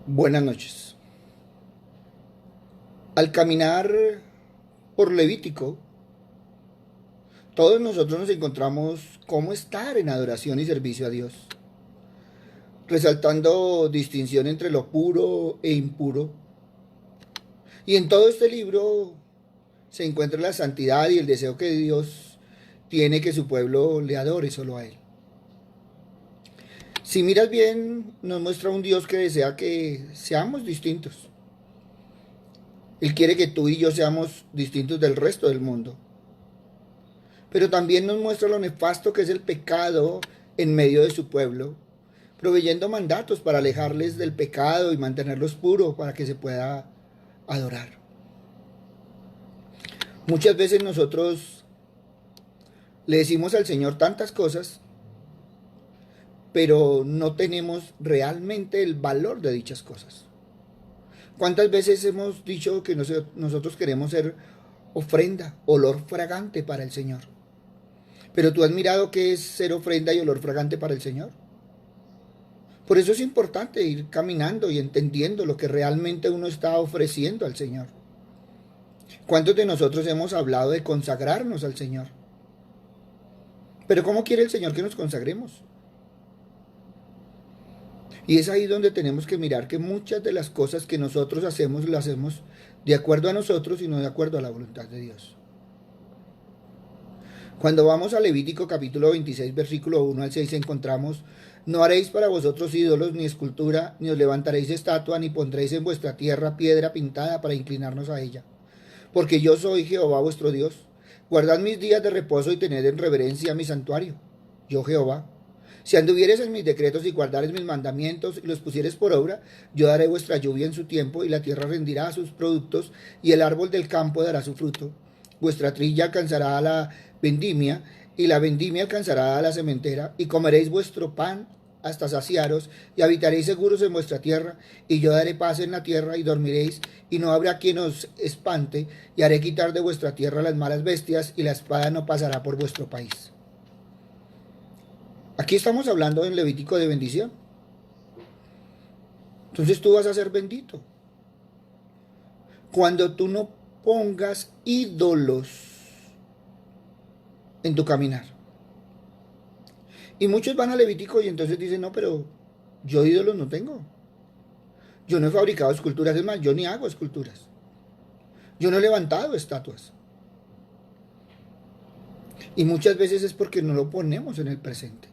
Buenas noches. Al caminar por Levítico, todos nosotros nos encontramos cómo estar en adoración y servicio a Dios, resaltando distinción entre lo puro e impuro. Y en todo este libro se encuentra la santidad y el deseo que Dios tiene que su pueblo le adore solo a Él. Si miras bien, nos muestra un Dios que desea que seamos distintos. Él quiere que tú y yo seamos distintos del resto del mundo. Pero también nos muestra lo nefasto que es el pecado en medio de su pueblo, proveyendo mandatos para alejarles del pecado y mantenerlos puros para que se pueda adorar. Muchas veces nosotros le decimos al Señor tantas cosas, pero no tenemos realmente el valor de dichas cosas. ¿Cuántas veces hemos dicho que nosotros queremos ser ofrenda, olor fragante para el Señor? Pero tú has mirado qué es ser ofrenda y olor fragante para el Señor. Por eso es importante ir caminando y entendiendo lo que realmente uno está ofreciendo al Señor. ¿Cuántos de nosotros hemos hablado de consagrarnos al Señor? Pero ¿cómo quiere el Señor que nos consagremos? Y es ahí donde tenemos que mirar que muchas de las cosas que nosotros hacemos, las hacemos de acuerdo a nosotros y no de acuerdo a la voluntad de Dios. Cuando vamos a Levítico capítulo 26, versículo 1 al 6, encontramos: no haréis para vosotros ídolos, ni escultura, ni os levantaréis estatua, ni pondréis en vuestra tierra piedra pintada para inclinarnos a ella. Porque yo soy Jehová vuestro Dios. Guardad mis días de reposo y tened en reverencia mi santuario. Yo Jehová. Si anduvieres en mis decretos y guardares mis mandamientos y los pusieres por obra, yo daré vuestra lluvia en su tiempo y la tierra rendirá sus productos y el árbol del campo dará su fruto. Vuestra trilla alcanzará a la vendimia y la vendimia alcanzará a la sementera y comeréis vuestro pan hasta saciaros y habitaréis seguros en vuestra tierra y yo daré paz en la tierra y dormiréis y no habrá quien os espante y haré quitar de vuestra tierra las malas bestias y la espada no pasará por vuestro país. Aquí estamos hablando en Levítico de bendición. Entonces tú vas a ser bendito. Cuando tú no pongas ídolos en tu caminar. Y muchos van a Levítico y entonces dicen, no, pero yo ídolos no tengo. Yo no he fabricado esculturas, es más, yo ni hago esculturas. Yo no he levantado estatuas. Y muchas veces es porque no lo ponemos en el presente.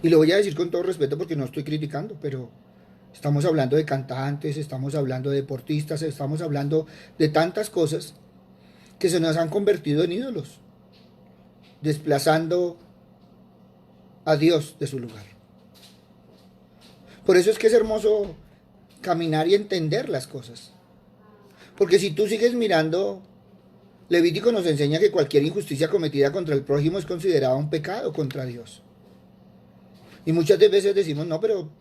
Y lo voy a decir con todo respeto porque no estoy criticando, pero estamos hablando de cantantes, estamos hablando de deportistas, estamos hablando de tantas cosas que se nos han convertido en ídolos, desplazando a Dios de su lugar. Por eso es que es hermoso caminar y entender las cosas. Porque si tú sigues mirando, Levítico nos enseña que cualquier injusticia cometida contra el prójimo es considerada un pecado contra Dios. Y muchas veces decimos, no, pero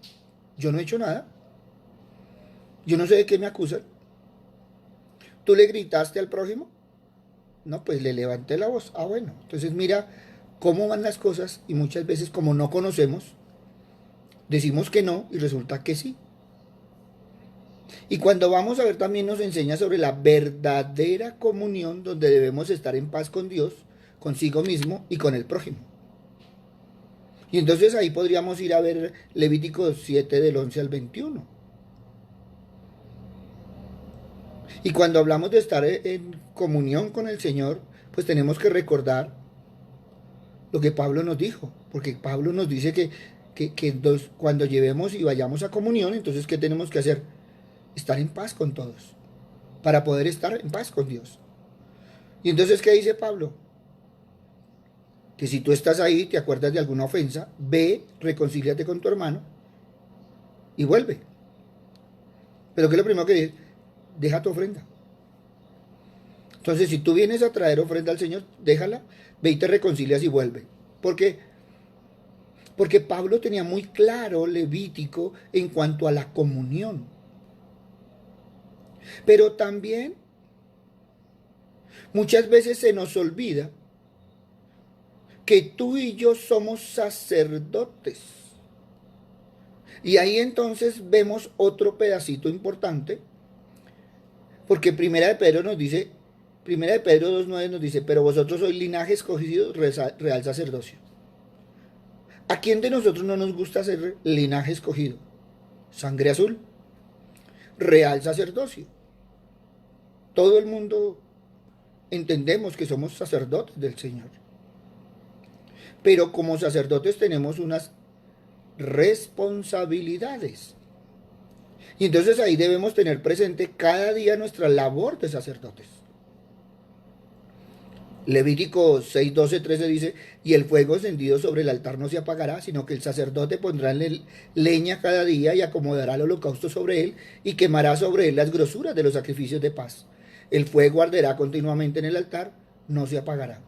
yo no he hecho nada. Yo no sé de qué me acusan. ¿Tú le gritaste al prójimo? No, pues le levanté la voz. Ah, bueno. Entonces mira cómo van las cosas y muchas veces como no conocemos, decimos que no y resulta que sí. Y cuando vamos a ver también nos enseña sobre la verdadera comunión donde debemos estar en paz con Dios, consigo mismo y con el prójimo. Y entonces ahí podríamos ir a ver Levítico 7 del 11 al 21. Y cuando hablamos de estar en comunión con el Señor, pues tenemos que recordar lo que Pablo nos dijo, porque Pablo nos dice que entonces, cuando llevemos y vayamos a comunión, entonces ¿qué tenemos que hacer? Estar en paz con todos, para poder estar en paz con Dios. Y entonces, ¿qué dice Pablo? Que si tú estás ahí, te acuerdas de alguna ofensa, ve, reconcíliate con tu hermano y vuelve. Pero ¿qué es lo primero que dice? Deja tu ofrenda. Entonces, si tú vienes a traer ofrenda al Señor, déjala, ve y te reconcilias y vuelve. ¿Por qué? Porque Pablo tenía muy claro Levítico en cuanto a la comunión. Pero también muchas veces se nos olvida que tú y yo somos sacerdotes. Y ahí entonces vemos otro pedacito importante, porque Primera de Pedro nos dice, Primera de Pedro 2:9 nos dice, pero vosotros sois linaje escogido, real sacerdocio. ¿A quién de nosotros no nos gusta ser linaje escogido? Sangre azul, real sacerdocio. Todo el mundo entendemos que somos sacerdotes del Señor. Pero como sacerdotes tenemos unas responsabilidades. Y entonces ahí debemos tener presente cada día nuestra labor de sacerdotes. Levítico 6, 12, 13 dice, y el fuego encendido sobre el altar no se apagará, sino que el sacerdote pondrá leña cada día y acomodará el holocausto sobre él y quemará sobre él las grosuras de los sacrificios de paz. El fuego arderá continuamente en el altar, no se apagará.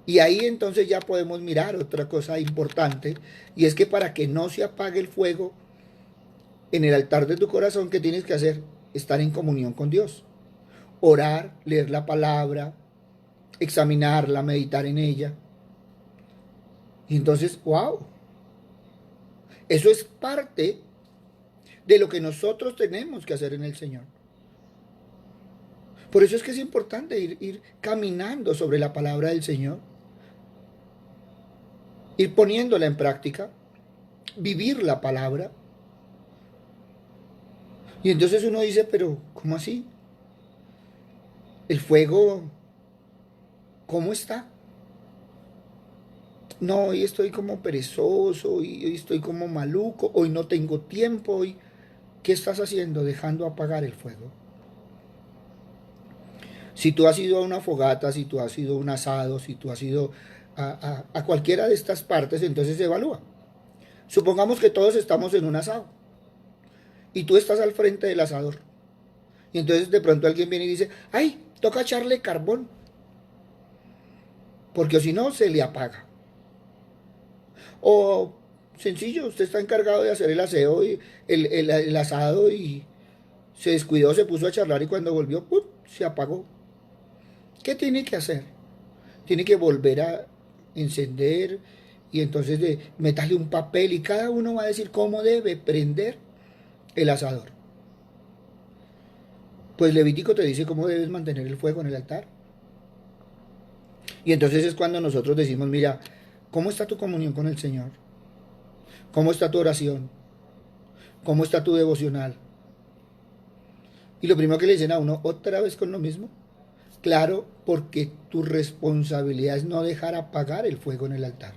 Y ahí entonces ya podemos mirar otra cosa importante, y es que para que no se apague el fuego en el altar de tu corazón, ¿qué tienes que hacer? Estar en comunión con Dios. Orar, leer la palabra, examinarla, meditar en ella. Y entonces, wow, eso es parte de lo que nosotros tenemos que hacer en el Señor. Por eso es que es importante ir caminando sobre la palabra del Señor, ir poniéndola en práctica, vivir la palabra. Y entonces uno dice, pero ¿cómo así? El fuego, ¿cómo está? No, hoy estoy como perezoso, hoy estoy como maluco, hoy no tengo tiempo, hoy... ¿Qué estás haciendo? Dejando apagar el fuego. Si tú has ido a una fogata, si tú has ido a un asado, si tú has ido a cualquiera de estas partes, entonces se evalúa. Supongamos que todos estamos en un asado y tú estás al frente del asador. Y entonces de pronto alguien viene y dice, ay, toca echarle carbón, porque si no se le apaga. O sencillo, usted está encargado de hacer el aseo y el asado y se descuidó, se puso a charlar y cuando volvió, ¡pum!, se apagó. ¿Qué tiene que hacer? Tiene que volver a encender y entonces meterle un papel y cada uno va a decir cómo debe prender el asador. Pues Levítico te dice cómo debes mantener el fuego en el altar. Y entonces es cuando nosotros decimos, mira, ¿cómo está tu comunión con el Señor? ¿Cómo está tu oración? ¿Cómo está tu devocional? Y lo primero que le dicen a uno, otra vez con lo mismo. Claro, porque tu responsabilidad es no dejar apagar el fuego en el altar.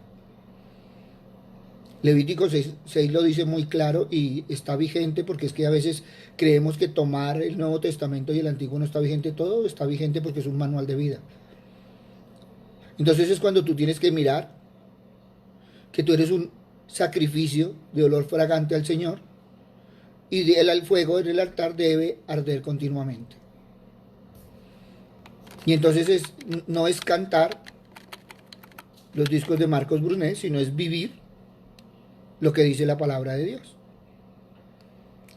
Levítico 6 lo dice muy claro y está vigente porque es que a veces creemos que tomar el Nuevo Testamento y el Antiguo no está vigente. Todo está vigente porque es un manual de vida. Entonces es cuando tú tienes que mirar que tú eres un sacrificio de olor fragante al Señor y el fuego en el altar debe arder continuamente. Y entonces no es cantar los discos de Marcos Brunet, sino es vivir lo que dice la palabra de Dios.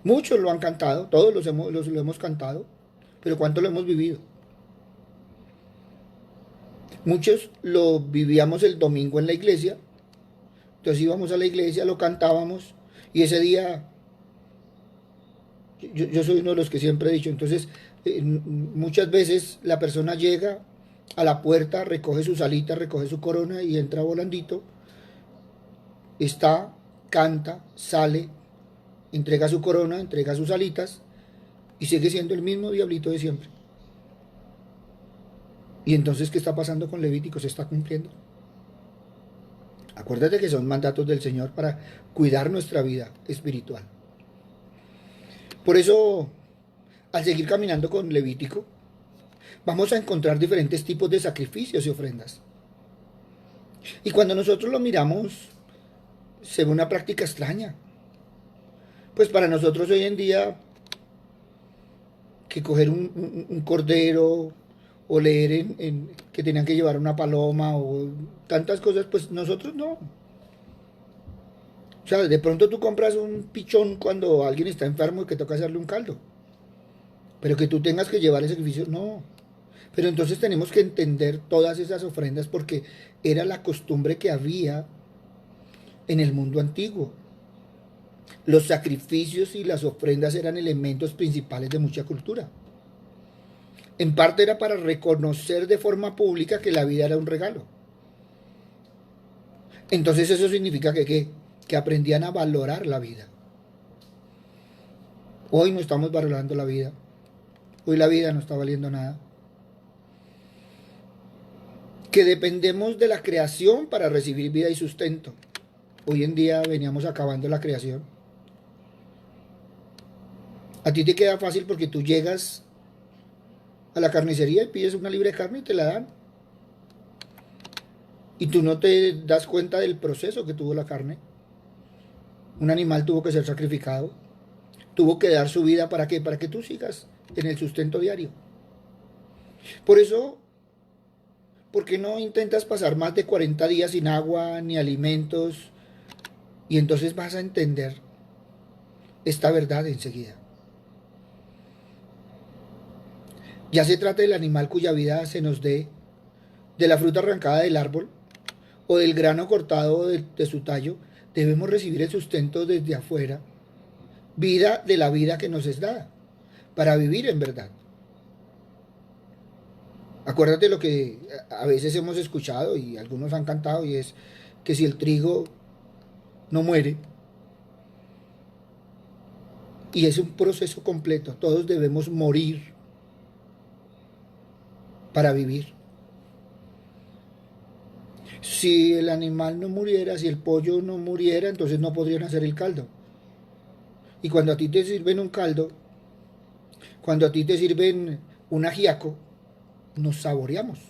Muchos lo han cantado, todos lo hemos cantado, pero ¿cuánto lo hemos vivido? Muchos lo vivíamos el domingo en la iglesia, entonces íbamos a la iglesia, lo cantábamos y ese día, yo soy uno de los que siempre he dicho, entonces muchas veces la persona llega a la puerta, recoge su salita, recoge su corona y entra volandito, está, canta, sale, entrega su corona, entrega sus alitas y sigue siendo el mismo diablito de siempre. Y entonces, ¿qué está pasando con Levítico? ¿Se está cumpliendo? Acuérdate que son mandatos del Señor para cuidar nuestra vida espiritual. Por eso, al seguir caminando con Levítico, vamos a encontrar diferentes tipos de sacrificios y ofrendas. Y cuando nosotros lo miramos, se ve una práctica extraña. Pues para nosotros hoy en día, que coger un cordero o leer que tenían que llevar una paloma o tantas cosas, pues nosotros no. O sea, de pronto tú compras un pichón cuando alguien está enfermo y que toca hacerle un caldo. Pero que tú tengas que llevar el sacrificio, no. Pero entonces tenemos que entender todas esas ofrendas porque era la costumbre que había en el mundo antiguo. Los sacrificios y las ofrendas eran elementos principales de mucha cultura. En parte era para reconocer de forma pública que la vida era un regalo. Entonces eso significa que aprendían a valorar la vida. Hoy no estamos valorando la vida. Hoy la vida no está valiendo nada. Que dependemos de la creación para recibir vida y sustento. Hoy en día veníamos acabando la creación. A ti te queda fácil porque tú llegas a la carnicería y pides una libre carne y te la dan. Y tú no te das cuenta del proceso que tuvo la carne. Un animal tuvo que ser sacrificado. Tuvo que dar su vida, ¿para qué? Para que tú sigas en el sustento diario. Por eso, ¿por qué no intentas pasar más de 40 días sin agua ni alimentos? Y entonces vas a entender esta verdad enseguida. Ya se trata del animal cuya vida se nos dé, de la fruta arrancada del árbol o del grano cortado de su tallo, debemos recibir el sustento desde afuera, vida de la vida que nos es dada, para vivir en verdad. Acuérdate lo que a veces hemos escuchado y algunos han cantado, y es que si el trigo no muere, y es un proceso completo, todos debemos morir para vivir. Si el animal no muriera, si el pollo no muriera, entonces no podrían hacer el caldo. Y cuando a ti te sirven un caldo, cuando a ti te sirven un ajiaco, nos saboreamos.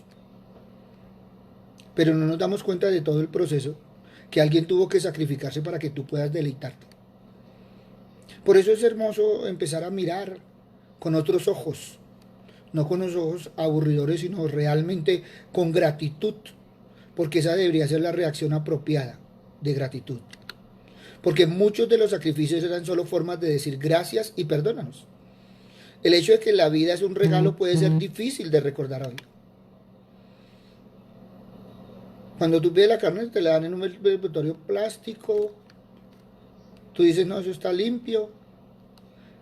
Pero no nos damos cuenta de todo el proceso que alguien tuvo que sacrificarse para que tú puedas deleitarte. Por eso es hermoso empezar a mirar con otros ojos, no con los ojos aburridores, sino realmente con gratitud, porque esa debería ser la reacción apropiada de gratitud. Porque muchos de los sacrificios eran solo formas de decir gracias y perdónanos. El hecho de que la vida es un regalo puede ser difícil de recordar hoy. Cuando tú pides la carne te la dan en un envoltorio plástico, tú dices no, eso está limpio,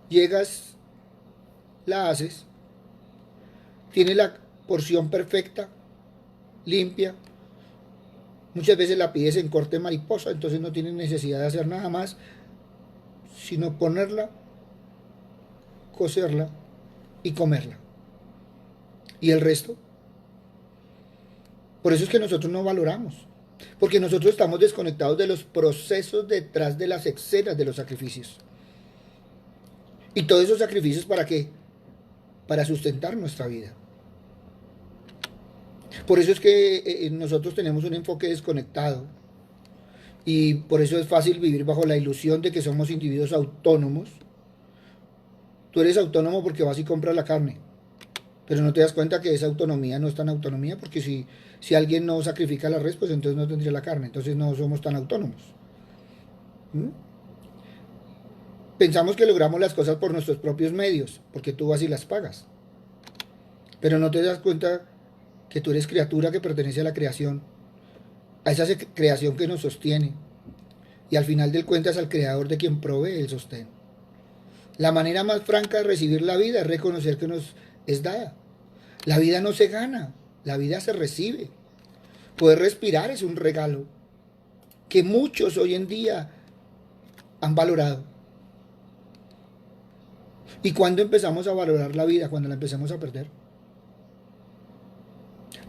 llegas, la haces, tiene la porción perfecta, limpia. Muchas veces la pides en corte mariposa, entonces no tienes necesidad de hacer nada más, sino ponerla, cocerla y comerla. ¿Y el resto? Por eso es que nosotros no valoramos, porque nosotros estamos desconectados de los procesos detrás de las escenas de los sacrificios. ¿Y todos esos sacrificios para qué? Para sustentar nuestra vida. Por eso es que nosotros tenemos un enfoque desconectado y por eso es fácil vivir bajo la ilusión de que somos individuos autónomos. Tú eres autónomo porque vas y compras la carne, pero no te das cuenta que esa autonomía no es tan autonomía, porque si alguien no sacrifica la res, pues entonces no tendría la carne, entonces no somos tan autónomos. ¿Mm? Pensamos que logramos las cosas por nuestros propios medios, porque tú vas y las pagas, pero no te das cuenta que tú eres criatura que pertenece a la creación, a esa creación que nos sostiene, y al final del cuentas al creador de quien provee el sostén. La manera más franca de recibir la vida es reconocer que nos es dada. La vida no se gana, la vida se recibe. Poder respirar es un regalo que muchos hoy en día han valorado. ¿Y cuándo empezamos a valorar la vida? Cuando la empezamos a perder.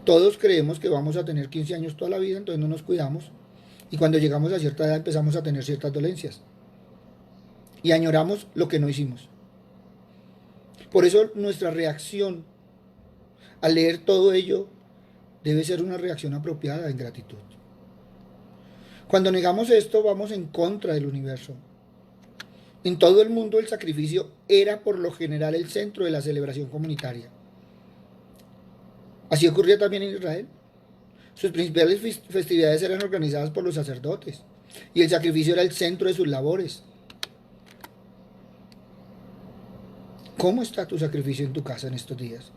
Todos creemos que vamos a tener 15 años toda la vida, entonces no nos cuidamos. Y cuando llegamos a cierta edad empezamos a tener ciertas dolencias. Y añoramos lo que no hicimos. Por eso nuestra reacción al leer todo ello debe ser una reacción apropiada en gratitud. Cuando negamos esto, vamos en contra del universo. En todo el mundo el sacrificio era por lo general el centro de la celebración comunitaria. Así ocurría también en Israel. Sus principales festividades eran organizadas por los sacerdotes y el sacrificio era el centro de sus labores. ¿Cómo está tu sacrificio en tu casa en estos días?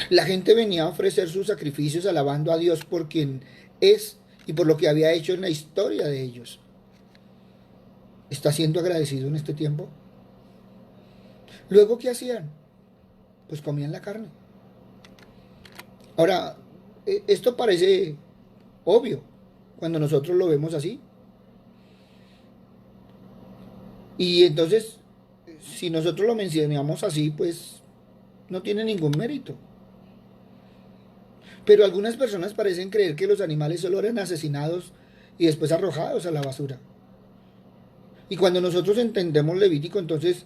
La gente venía a ofrecer sus sacrificios alabando a Dios por quien es y por lo que había hecho en la historia de ellos. ¿Está siendo agradecido en este tiempo? Luego, ¿qué hacían? Pues comían la carne. Ahora, esto parece obvio cuando nosotros lo vemos así. Y entonces, si nosotros lo mencionamos así, pues no tiene ningún mérito. Pero algunas personas parecen creer que los animales solo eran asesinados y después arrojados a la basura. Y cuando nosotros entendemos Levítico, entonces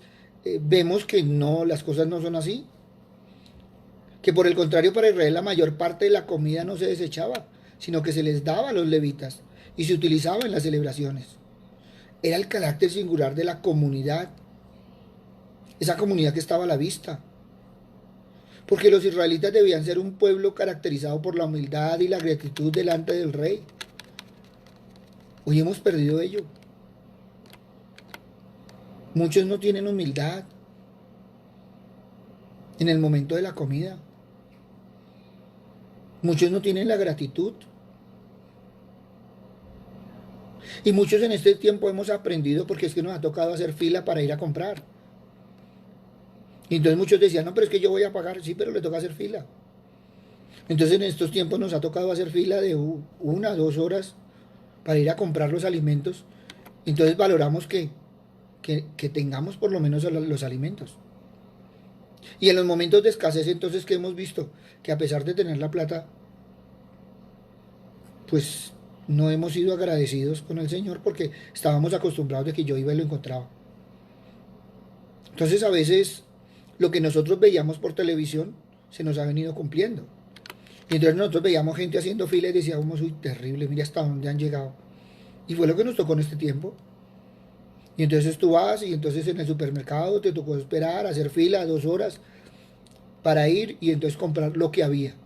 vemos que no, las cosas no son así. Que por el contrario, para Israel la mayor parte de la comida no se desechaba, sino que se les daba a los levitas y se utilizaba en las celebraciones. Era el carácter singular de la comunidad, esa comunidad que estaba a la vista. Porque los israelitas debían ser un pueblo caracterizado por la humildad y la gratitud delante del rey. Hoy hemos perdido ello. Muchos no tienen humildad en el momento de la comida. Muchos no tienen la gratitud. Y muchos en este tiempo hemos aprendido porque es que nos ha tocado hacer fila para ir a comprar. Y entonces muchos decían, no, pero es que yo voy a pagar. Sí, pero le toca hacer fila. Entonces en estos tiempos nos ha tocado hacer fila de 1, 2 horas para ir a comprar los alimentos. Entonces valoramos que tengamos por lo menos los alimentos. Y en los momentos de escasez entonces que hemos visto que a pesar de tener la plata, pues no hemos sido agradecidos con el Señor porque estábamos acostumbrados de que yo iba y lo encontraba. Entonces a veces lo que nosotros veíamos por televisión se nos ha venido cumpliendo. Y entonces nosotros veíamos gente haciendo fila y decíamos, uy, terrible, mira hasta dónde han llegado. Y fue lo que nos tocó en este tiempo. Y entonces tú vas y entonces en el supermercado te tocó esperar, hacer fila 2 horas para ir y entonces comprar lo que había.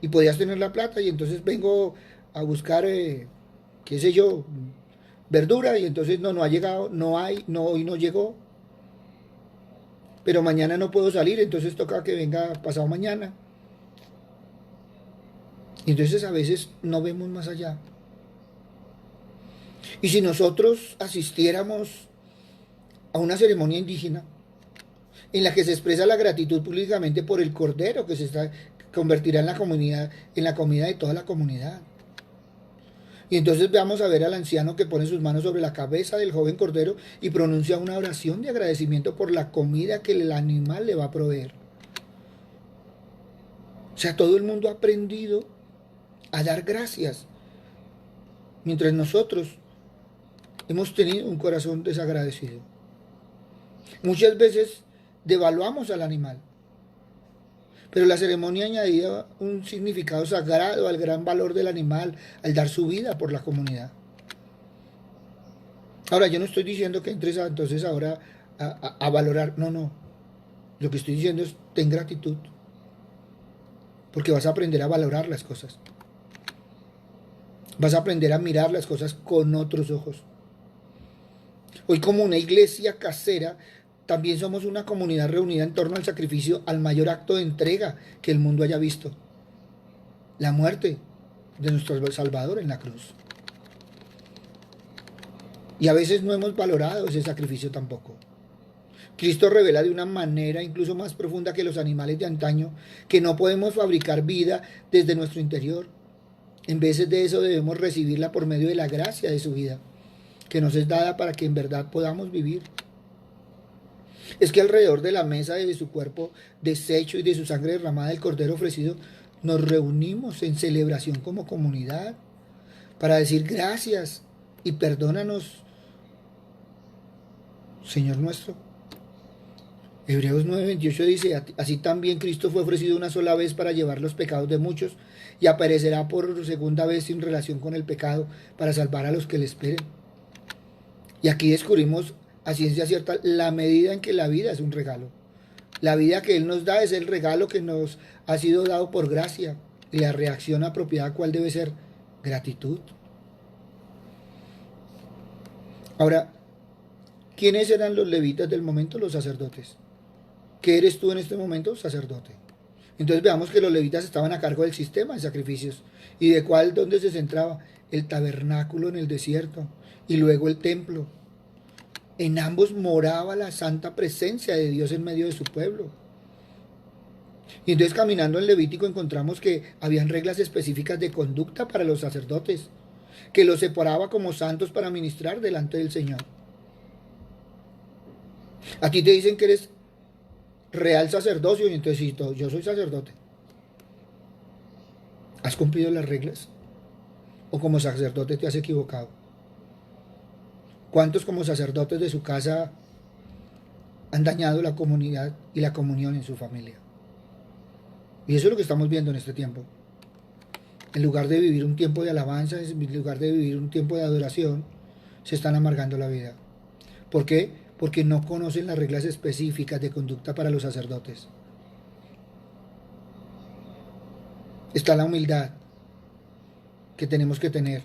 Y podías tener la plata y entonces vengo a buscar, qué sé yo, verdura y entonces no ha llegado, no hay, no, hoy no llegó. Pero mañana no puedo salir, entonces toca que venga pasado mañana. Y entonces a veces no vemos más allá. Y si nosotros asistiéramos a una ceremonia indígena en la que se expresa la gratitud públicamente por el cordero que convertirá en la comunidad, en la comida de toda la comunidad. Y entonces vamos a ver al anciano que pone sus manos sobre la cabeza del joven cordero y pronuncia una oración de agradecimiento por la comida que el animal le va a proveer. O sea, todo el mundo ha aprendido a dar gracias, mientras nosotros hemos tenido un corazón desagradecido. Muchas veces devaluamos al animal, pero la ceremonia añadía un significado sagrado al gran valor del animal al dar su vida por la comunidad. Ahora, yo no estoy diciendo que entres entonces ahora a valorar, no. Lo que estoy diciendo es ten gratitud, porque vas a aprender a valorar las cosas. Vas a aprender a mirar las cosas con otros ojos. Hoy como una iglesia casera, también somos una comunidad reunida en torno al sacrificio, al mayor acto de entrega que el mundo haya visto. La muerte de nuestro Salvador en la cruz. Y a veces no hemos valorado ese sacrificio tampoco. Cristo revela de una manera incluso más profunda que los animales de antaño que no podemos fabricar vida desde nuestro interior. En vez de eso debemos recibirla por medio de la gracia de su vida, que nos es dada para que en verdad podamos vivir. Es que alrededor de la mesa de su cuerpo deshecho y de su sangre derramada del Cordero ofrecido, nos reunimos en celebración como comunidad para decir gracias y perdónanos, Señor nuestro. Hebreos 9:28 dice, así también Cristo fue ofrecido una sola vez para llevar los pecados de muchos y aparecerá por segunda vez sin relación con el pecado para salvar a los que le esperen. Y aquí descubrimos a ciencia cierta la medida en que la vida es un regalo. La vida que Él nos da es el regalo que nos ha sido dado por gracia. Y la reacción apropiada, ¿cuál debe ser? Gratitud. Ahora, ¿quiénes eran los levitas del momento? Los sacerdotes. ¿Qué eres tú en este momento? Sacerdote. Entonces veamos que los levitas estaban a cargo del sistema de sacrificios. ¿Y de cuál? ¿Dónde se centraba? el tabernáculo en el desierto y luego el templo. En ambos moraba la santa presencia de Dios en medio de su pueblo. Y entonces caminando en Levítico encontramos que habían reglas específicas de conducta para los sacerdotes, que los separaba como santos para ministrar delante del Señor. A ti te dicen que eres real sacerdocio y entonces sí, yo soy sacerdote. ¿Has cumplido las reglas? ¿O como sacerdote te has equivocado? ¿Cuántos como sacerdotes de su casa han dañado la comunidad y la comunión en su familia? Y eso es lo que estamos viendo en este tiempo. En lugar de vivir un tiempo de alabanza, en lugar de vivir un tiempo de adoración, se están amargando la vida. ¿Por qué? Porque no conocen las reglas específicas de conducta para los sacerdotes. Está la humildad que tenemos que tener,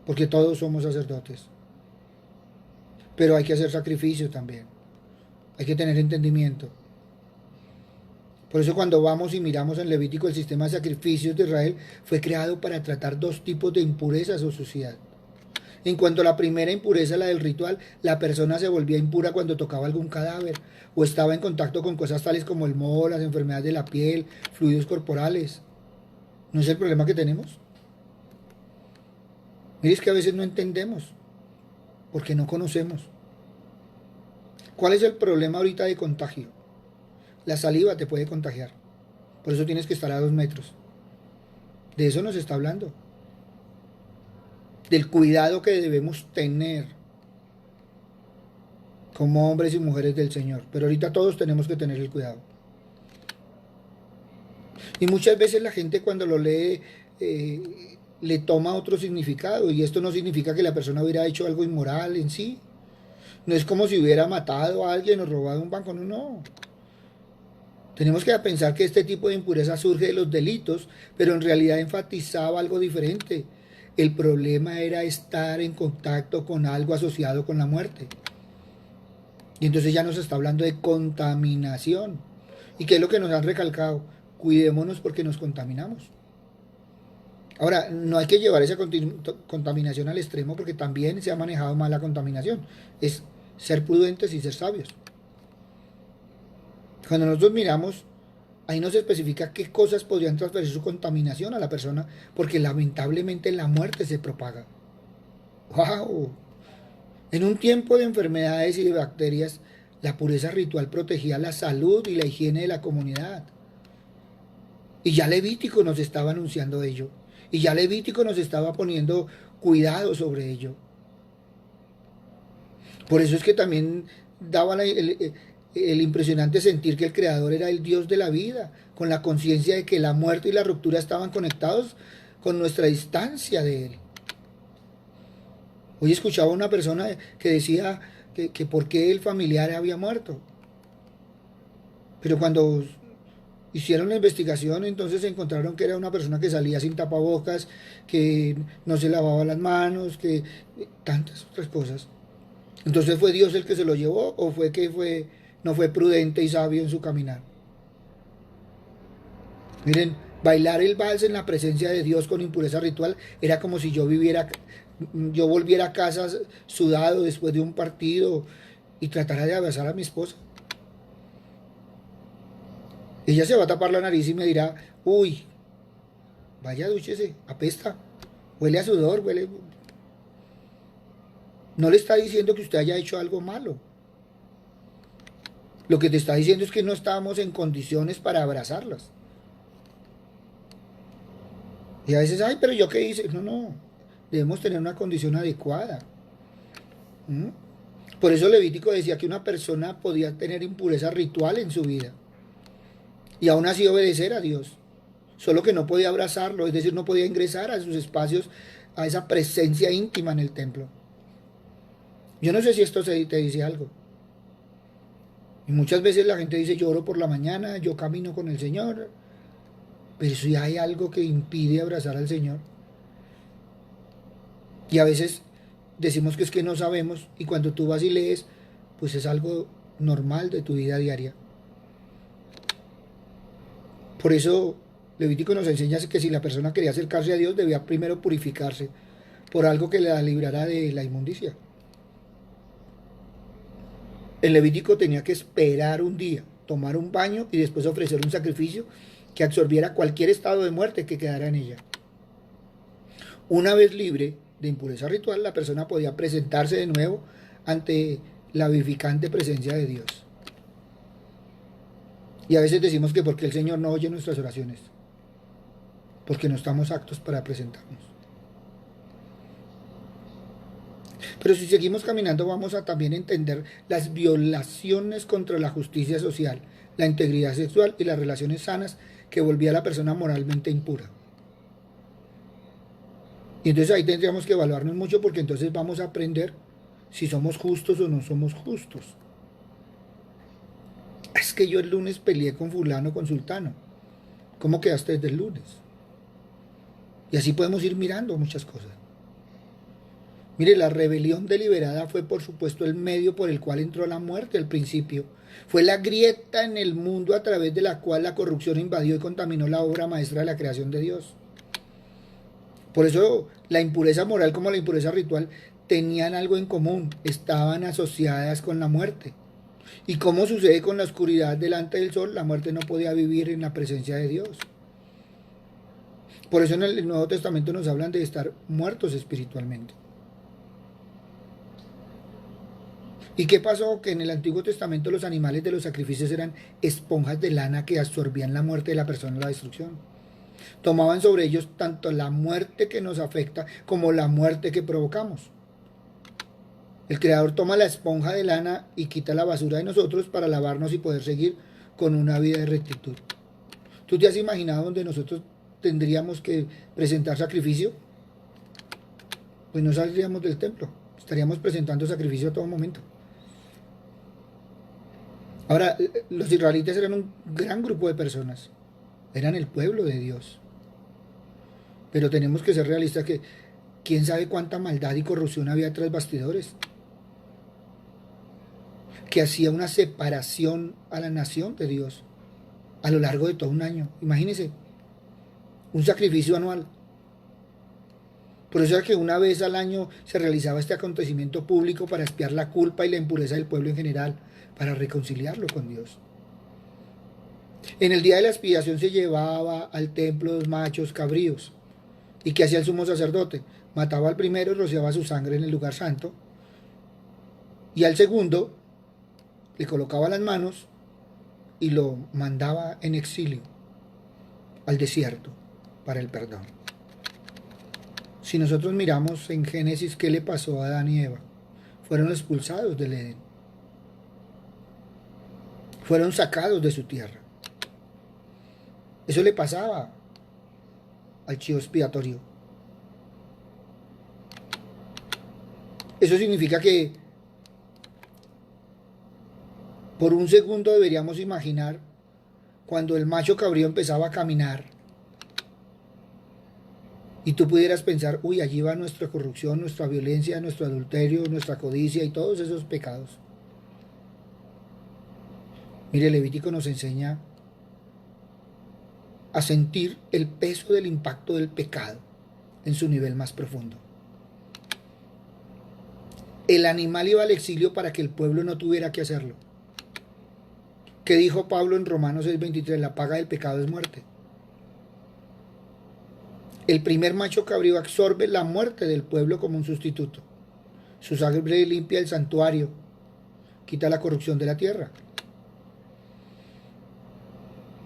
porque todos somos sacerdotes. Pero hay que hacer sacrificio también. Hay que tener entendimiento. Por eso cuando vamos y miramos en Levítico el sistema de sacrificios de Israel fue creado para tratar dos tipos de impurezas o suciedad. En cuanto a la primera impureza, la del ritual, la persona se volvía impura cuando tocaba algún cadáver o estaba en contacto con cosas tales como el moho, las enfermedades de la piel, fluidos corporales. ¿No es el problema que tenemos? Mire, es que a veces no entendemos porque no conocemos. ¿Cuál es el problema ahorita de contagio? La saliva te puede contagiar. Por eso tienes que estar a 2 metros. De eso nos está hablando. Del cuidado que debemos tener como hombres y mujeres del Señor. Pero ahorita todos tenemos que tener el cuidado. Y muchas veces la gente cuando lo lee le toma otro significado. Y esto no significa que la persona hubiera hecho algo inmoral en sí. No es como si hubiera matado a alguien o robado un banco. No, no. Tenemos que pensar que este tipo de impureza surge de los delitos, pero en realidad enfatizaba algo diferente. El problema era estar en contacto con algo asociado con la muerte. Y entonces ya nos está hablando de contaminación. ¿Y qué es lo que nos han recalcado? Cuidémonos porque nos contaminamos. Ahora, no hay que llevar esa contaminación al extremo porque también se ha manejado mal la contaminación. Es ser prudentes y ser sabios. Cuando nosotros miramos, ahí nos especifica qué cosas podrían transferir su contaminación a la persona, porque lamentablemente la muerte se propaga. ¡Wow! En un tiempo de enfermedades y de bacterias, la pureza ritual protegía la salud y la higiene de la comunidad. Y ya Levítico nos estaba anunciando ello. Y ya Levítico nos estaba poniendo cuidado sobre ello. Por eso es que también daba el impresionante sentir que el Creador era el Dios de la vida, con la conciencia de que la muerte y la ruptura estaban conectados con nuestra distancia de Él. Hoy escuchaba a una persona que decía que por qué el familiar había muerto. Pero cuando hicieron la investigación, entonces encontraron que era una persona que salía sin tapabocas, que no se lavaba las manos, que tantas otras cosas. Entonces, ¿fue Dios el que se lo llevó o fue que no fue prudente y sabio en su caminar? Miren, bailar el vals en la presencia de Dios con impureza ritual era como si yo volviera a casa sudado después de un partido y tratara de abrazar a mi esposa. Ella se va a tapar la nariz y me dirá, uy, vaya, dúchese, apesta, huele a sudor, huele. No le está diciendo que usted haya hecho algo malo. Lo que te está diciendo es que no estábamos en condiciones para abrazarlas. Y a veces, ay, pero yo qué hice. No, no. Debemos tener una condición adecuada. ¿Mm? Por eso Levítico decía que una persona podía tener impureza ritual en su vida. Y aún así obedecer a Dios. Solo que no podía abrazarlo, es decir, no podía ingresar a sus espacios, a esa presencia íntima en el templo. Yo no sé si esto te dice algo. Y muchas veces la gente dice, yo oro por la mañana, yo camino con el Señor. Pero si hay algo que impide abrazar al Señor. Y a veces decimos que es que no sabemos, y cuando tú vas y lees, pues es algo normal de tu vida diaria. Por eso Levítico nos enseña que si la persona quería acercarse a Dios, debía primero purificarse por algo que la librara de la inmundicia. El Levítico tenía que esperar un día, tomar un baño y después ofrecer un sacrificio que absorbiera cualquier estado de muerte que quedara en ella. Una vez libre de impureza ritual, la persona podía presentarse de nuevo ante la vivificante presencia de Dios. Y a veces decimos que porque el Señor no oye nuestras oraciones, porque no estamos aptos para presentarnos. Pero si seguimos caminando vamos a también entender las violaciones contra la justicia social, la integridad sexual y las relaciones sanas que volvía a la persona moralmente impura. Y entonces ahí tendríamos que evaluarnos mucho porque entonces vamos a aprender si somos justos o no somos justos. Es que yo el lunes peleé con fulano, con sultano. ¿Cómo quedaste desde el lunes? Y así podemos ir mirando muchas cosas. Mire, la rebelión deliberada fue por supuesto el medio por el cual entró la muerte al principio. Fue la grieta en el mundo a través de la cual la corrupción invadió y contaminó la obra maestra de la creación de Dios. Por eso la impureza moral como la impureza ritual tenían algo en común, estaban asociadas con la muerte. Y como sucede con la oscuridad delante del sol, la muerte no podía vivir en la presencia de Dios. Por eso en el Nuevo Testamento nos hablan de estar muertos espiritualmente. ¿Y qué pasó? Que en el Antiguo Testamento los animales de los sacrificios eran esponjas de lana que absorbían la muerte de la persona y la destrucción. Tomaban sobre ellos tanto la muerte que nos afecta como la muerte que provocamos. El Creador toma la esponja de lana y quita la basura de nosotros para lavarnos y poder seguir con una vida de rectitud. ¿Tú te has imaginado donde nosotros tendríamos que presentar sacrificio? Pues no saldríamos del templo, estaríamos presentando sacrificio a todo momento. Ahora, los israelitas eran un gran grupo de personas, eran el pueblo de Dios. Pero tenemos que ser realistas que quién sabe cuánta maldad y corrupción había tras bastidores, que hacía una separación a la nación de Dios a lo largo de todo un año. Imagínense, un sacrificio anual. Por eso es que una vez al año se realizaba este acontecimiento público para expiar la culpa y la impureza del pueblo en general, para reconciliarlo con Dios. En el día de la expiación se llevaba al templo dos machos cabríos. ¿Y qué hacía el sumo sacerdote? Mataba al primero y rociaba su sangre en el lugar santo. Y al segundo le colocaba las manos y lo mandaba en exilio al desierto para el perdón. Si nosotros miramos en Génesis qué le pasó a Adán y Eva, fueron expulsados del Edén, fueron sacados de su tierra. Eso le pasaba al chivo expiatorio. Eso significa que por un segundo deberíamos imaginar cuando el macho cabrío empezaba a caminar y tú pudieras pensar, uy, allí va nuestra corrupción, nuestra violencia, nuestro adulterio, nuestra codicia y todos esos pecados. Mire, Levítico nos enseña a sentir el peso del impacto del pecado en su nivel más profundo. El animal iba al exilio para que el pueblo no tuviera que hacerlo. ¿Qué dijo Pablo en Romanos 6:23? La paga del pecado es muerte. El primer macho cabrío absorbe la muerte del pueblo como un sustituto. Su sangre limpia el santuario, quita la corrupción de la tierra.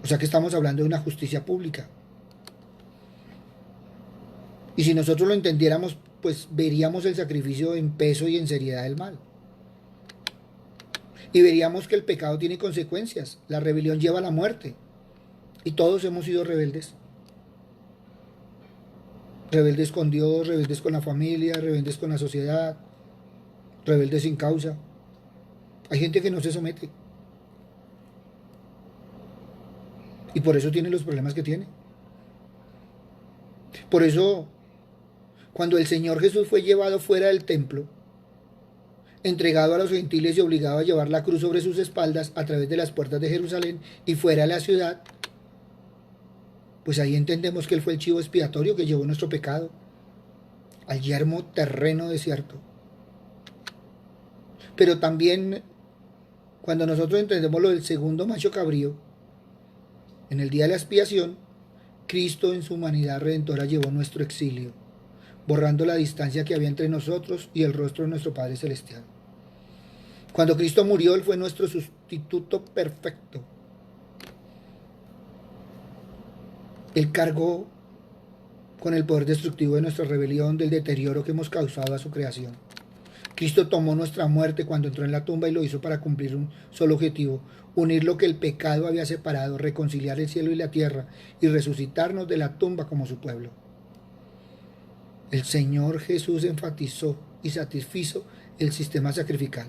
O sea que estamos hablando de una justicia pública. Y si nosotros lo entendiéramos, pues veríamos el sacrificio en peso y en seriedad del mal. Y veríamos que el pecado tiene consecuencias. La rebelión lleva a la muerte. Y todos hemos sido rebeldes. Rebeldes con Dios, rebeldes con la familia, rebeldes con la sociedad, rebeldes sin causa. Hay gente que no se somete. Y por eso tiene los problemas que tiene. Por eso, cuando el Señor Jesús fue llevado fuera del templo, entregado a los gentiles y obligado a llevar la cruz sobre sus espaldas a través de las puertas de Jerusalén y fuera de la ciudad, pues ahí entendemos que Él fue el chivo expiatorio que llevó nuestro pecado. al yermo terreno desierto. Pero también cuando nosotros entendemos lo del segundo macho cabrío, en el día de la expiación, Cristo en su humanidad redentora llevó nuestro exilio, borrando la distancia que había entre nosotros y el rostro de nuestro Padre Celestial. Cuando Cristo murió, Él fue nuestro sustituto perfecto. Él cargó con el poder destructivo de nuestra rebelión, del deterioro que hemos causado a su creación. Cristo tomó nuestra muerte cuando entró en la tumba y lo hizo para cumplir un solo objetivo: unir lo que el pecado había separado, reconciliar el cielo y la tierra y resucitarnos de la tumba como su pueblo. El Señor Jesús enfatizó y satisfizo el sistema sacrificial.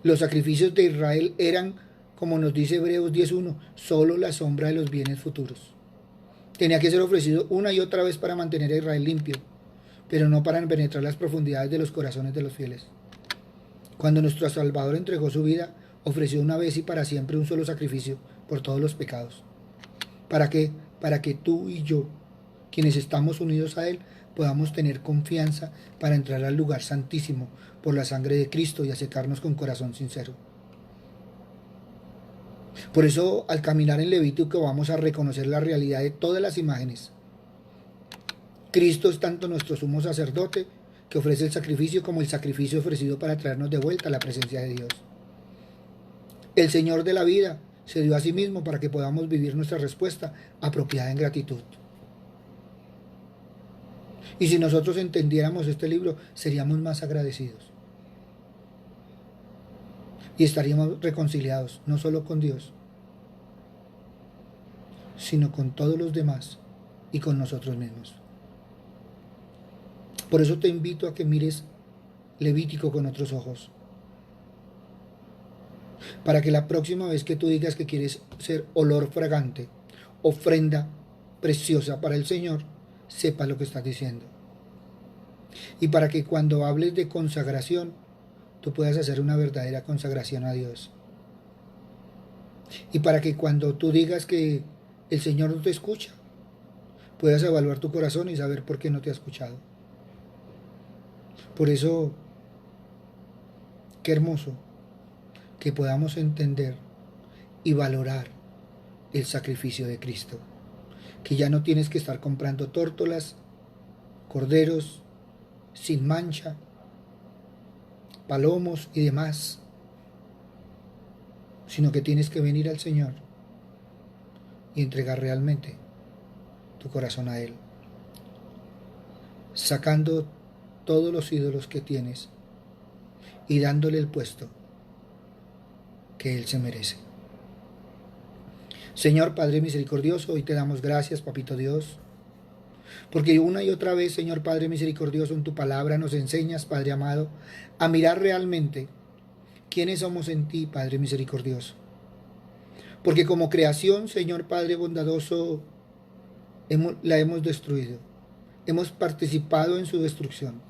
Los sacrificios de Israel eran, como nos dice Hebreos 10:1, solo la sombra de los bienes futuros. Tenía que ser ofrecido una y otra vez para mantener a Israel limpio, pero no para penetrar las profundidades de los corazones de los fieles. Cuando nuestro Salvador entregó su vida, ofreció una vez y para siempre un solo sacrificio por todos los pecados. ¿Para qué? Para que tú y yo, quienes estamos unidos a Él, podamos tener confianza para entrar al lugar santísimo por la sangre de Cristo y acercarnos con corazón sincero. Por eso, al caminar en Levítico, vamos a reconocer la realidad de todas las imágenes. Cristo es tanto nuestro sumo sacerdote, que ofrece el sacrificio, como el sacrificio ofrecido para traernos de vuelta a la presencia de Dios. El Señor de la vida se dio a sí mismo para que podamos vivir nuestra respuesta apropiada en gratitud. Y si nosotros entendiéramos este libro, seríamos más agradecidos. Y estaríamos reconciliados, no solo con Dios, sino con todos los demás y con nosotros mismos. Por eso te invito a que mires Levítico con otros ojos, para que la próxima vez que tú digas que quieres ser olor fragante, ofrenda preciosa para el Señor, sepas lo que estás diciendo. Y para que cuando hables de consagración, tú puedas hacer una verdadera consagración a Dios. Y para que cuando tú digas que el Señor no te escucha, puedas evaluar tu corazón y saber por qué no te ha escuchado. Por eso, qué hermoso que podamos entender y valorar el sacrificio de Cristo. Que ya no tienes que estar comprando tórtolas, corderos sin mancha, palomos y demás, sino que tienes que venir al Señor y entregar realmente tu corazón a Él, sacando todos los ídolos que tienes y dándole el puesto que Él se merece. Señor Padre misericordioso, hoy te damos gracias, Papito Dios, porque una y otra vez, Señor Padre misericordioso, en tu palabra nos enseñas, Padre amado, a mirar realmente quiénes somos en ti, Padre misericordioso. Porque como creación, Señor Padre bondadoso, la hemos destruido, hemos participado en su destrucción.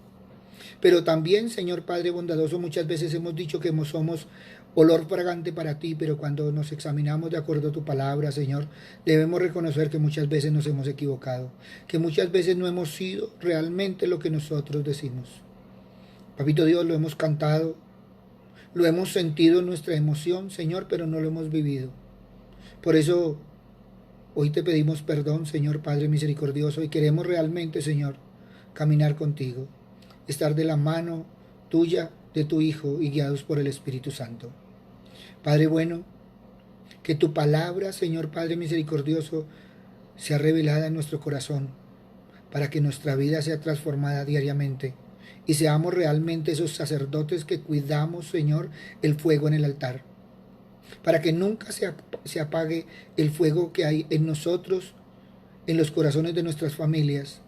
Pero también, Señor Padre bondadoso, muchas veces hemos dicho que somos olor fragante para ti, pero cuando nos examinamos de acuerdo a tu palabra, Señor, debemos reconocer que muchas veces nos hemos equivocado, que muchas veces no hemos sido realmente lo que nosotros decimos. Papito Dios, lo hemos cantado, lo hemos sentido en nuestra emoción, Señor, pero no lo hemos vivido. Por eso, hoy te pedimos perdón, Señor Padre misericordioso, y queremos realmente, Señor, caminar contigo, estar de la mano tuya, de tu Hijo, y guiados por el Espíritu Santo. Padre bueno, que tu palabra, Señor Padre misericordioso, sea revelada en nuestro corazón, para que nuestra vida sea transformada diariamente, y seamos realmente esos sacerdotes que cuidamos, Señor, el fuego en el altar, para que nunca se apague el fuego que hay en nosotros, en los corazones de nuestras familias,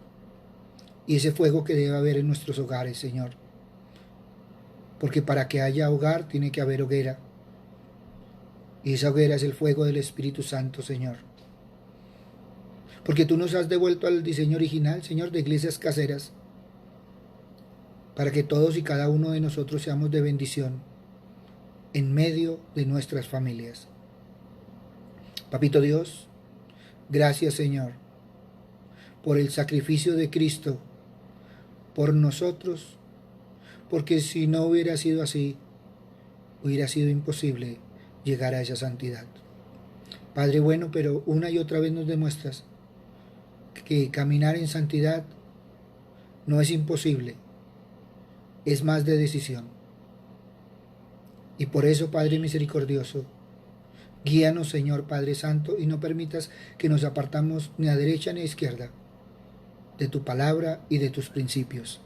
y ese fuego que debe haber en nuestros hogares, Señor. Porque para que haya hogar tiene que haber hoguera. Y esa hoguera es el fuego del Espíritu Santo, Señor. Porque tú nos has devuelto al diseño original, Señor, de iglesias caseras, para que todos y cada uno de nosotros seamos de bendición en medio de nuestras familias. Papito Dios, gracias, Señor, por el sacrificio de Cristo por nosotros, porque si no hubiera sido así, hubiera sido imposible llegar a esa santidad. Padre bueno, pero una y otra vez nos demuestras que caminar en santidad no es imposible, es más de decisión. Y por eso, Padre misericordioso, guíanos, Señor Padre Santo, y no permitas que nos apartamos ni a derecha ni a izquierda de tu palabra y de tus principios,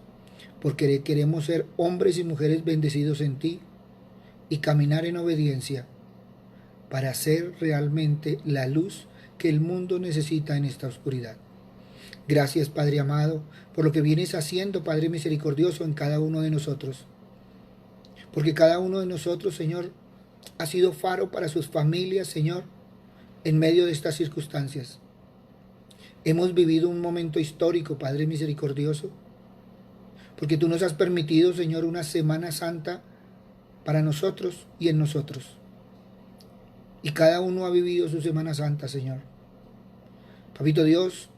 porque queremos ser hombres y mujeres bendecidos en ti y caminar en obediencia para ser realmente la luz que el mundo necesita en esta oscuridad. Gracias, Padre amado, por lo que vienes haciendo, Padre misericordioso, en cada uno de nosotros. Porque cada uno de nosotros, Señor, ha sido faro para sus familias, Señor, en medio de estas circunstancias. Hemos vivido un momento histórico, Padre misericordioso, porque tú nos has permitido, Señor, una Semana Santa para nosotros y en nosotros. Y cada uno ha vivido su Semana Santa, Señor. Papito Dios,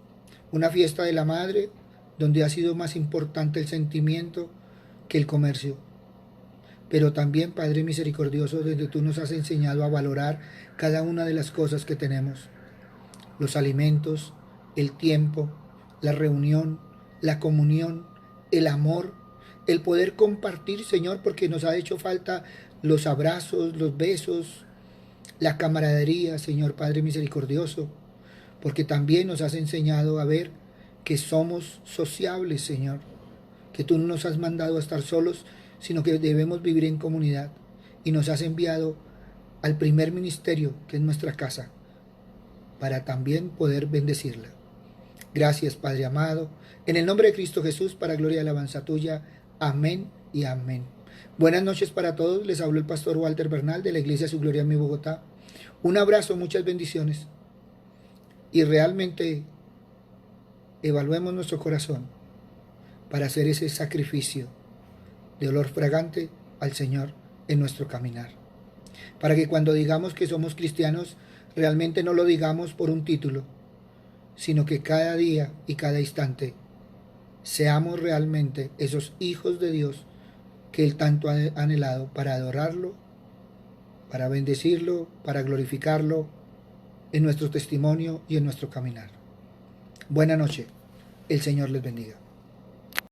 una fiesta de la Madre donde ha sido más importante el sentimiento que el comercio. Pero también, Padre misericordioso, donde tú nos has enseñado a valorar cada una de las cosas que tenemos. Los alimentos, el tiempo, la reunión, la comunión, el amor, el poder compartir, Señor, porque nos ha hecho falta los abrazos, los besos, la camaradería, Señor Padre misericordioso, porque también nos has enseñado a ver que somos sociables, Señor, que tú no nos has mandado a estar solos, sino que debemos vivir en comunidad, y nos has enviado al primer ministerio, que es nuestra casa, para también poder bendecirla. Gracias, Padre amado, en el nombre de Cristo Jesús, para gloria y alabanza tuya. Amén y amén. Buenas noches para todos, les habló el pastor Walter Bernal de la Iglesia Su Gloria en mi Bogotá. Un abrazo, muchas bendiciones, y realmente evaluemos nuestro corazón para hacer ese sacrificio de olor fragante al Señor en nuestro caminar. Para que cuando digamos que somos cristianos, realmente no lo digamos por un título, sino que cada día y cada instante seamos realmente esos hijos de Dios que Él tanto ha anhelado para adorarlo, para bendecirlo, para glorificarlo en nuestro testimonio y en nuestro caminar. Buena noche. El Señor les bendiga.